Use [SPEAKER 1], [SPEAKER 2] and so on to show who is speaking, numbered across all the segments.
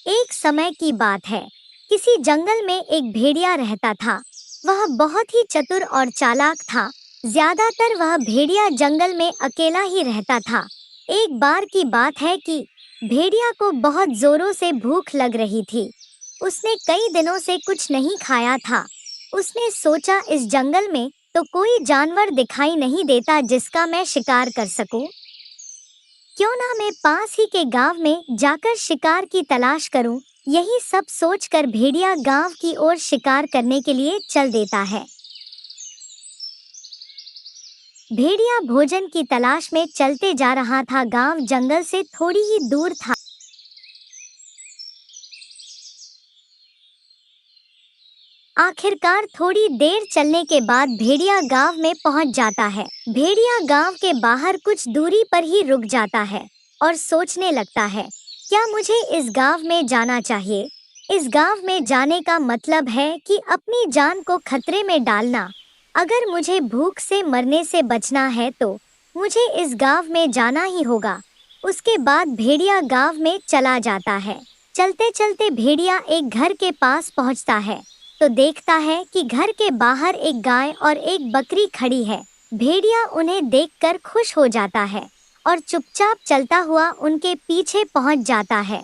[SPEAKER 1] एक समय की बात है। किसी जंगल में एक भेड़िया रहता था। वह बहुत ही चतुर और चालाक था। ज्यादातर वह भेड़िया जंगल में अकेला ही रहता था। एक बार की बात है कि भेड़िया को बहुत जोरों से भूख लग रही थी। उसने कई दिनों से कुछ नहीं खाया था। उसने सोचा, इस जंगल में तो कोई जानवर दिखाई नहीं देता जिसका मैं शिकार कर सकूं। क्यों ना मैं पास ही के गांव में जाकर शिकार की तलाश करूं। यही सब सोचकर भेड़िया गांव की ओर शिकार करने के लिए चल देता है। भेड़िया भोजन की तलाश में चलते जा रहा था। गांव जंगल से थोड़ी ही दूर था। आखिरकार थोड़ी देर चलने के बाद भेड़िया गांव में पहुंच जाता है। भेड़िया गांव के बाहर कुछ दूरी पर ही रुक जाता है और सोचने लगता है, क्या मुझे इस गांव में जाना चाहिए? इस गांव में जाने का मतलब है कि अपनी जान को खतरे में डालना। अगर मुझे भूख से मरने से बचना है तो मुझे इस गांव में जाना ही होगा। उसके बाद भेड़िया गांव में चला जाता है। चलते चलते भेड़िया एक घर के पास पहुंचता है तो देखता है कि घर के बाहर एक गाय और एक बकरी खड़ी है। भेड़िया उन्हें देखकर खुश हो जाता है और चुपचाप चलता हुआ उनके पीछे पहुंच जाता है।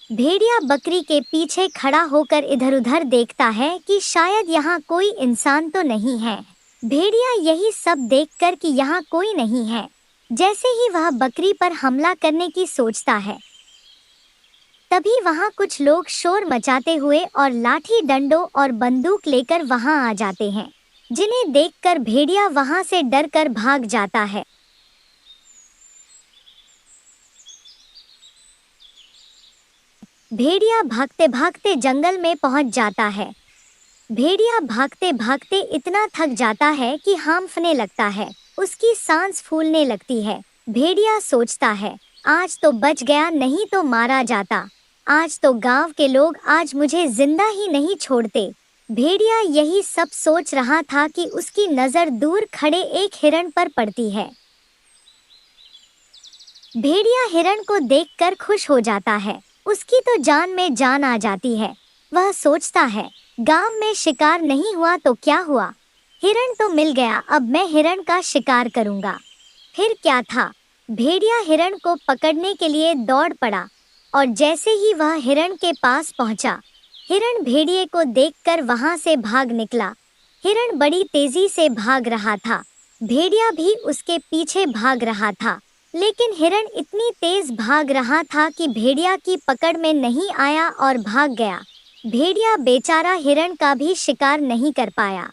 [SPEAKER 1] भेड़िया बकरी के पीछे खड़ा होकर इधर-उधर देखता है कि शायद यहाँ कोई इंसान तो नहीं है। भेड़िया यही सब देखकर कि यहाँ कोई नहीं है, जैसे ही वह बकरी पर हमला करने की सोचता है, तभी वहां कुछ लोग शोर मचाते हुए और लाठी डंडों और बंदूक लेकर वहां आ जाते हैं, जिन्हें देखकर भेड़िया वहां से डरकर भाग जाता है। भेड़िया भागते भागते जंगल में पहुंच जाता है। भेड़िया भागते भागते इतना थक जाता है कि हांफने लगता है। उसकी सांस फूलने लगती है। भेड़िया सोचता है, आज तो बच गया, नहीं तो मारा जाता। आज तो गांव के लोग आज मुझे जिंदा ही नहीं छोड़ते। भेड़िया यही सब सोच रहा था कि उसकी नजर दूर खड़े एक हिरण पर पड़ती है। भेड़िया हिरण को देखकर खुश हो जाता है। उसकी तो जान में जान आ जाती है। वह सोचता है, गांव में शिकार नहीं हुआ तो क्या हुआ, हिरण तो मिल गया, अब मैं हिरण का शिकार करूंगा। फिर क्या था, भेड़िया हिरण को पकड़ने के लिए दौड़ पड़ा और जैसे ही वह हिरण के पास पहुंचा, हिरण भेड़िए को देखकर वहां से भाग निकला। हिरण बड़ी तेजी से भाग रहा था। भेड़िया भी उसके पीछे भाग रहा था, लेकिन हिरण इतनी तेज भाग रहा था कि भेड़िया की पकड़ में नहीं आया और भाग गया। भेड़िया बेचारा हिरण का भी शिकार नहीं कर पाया।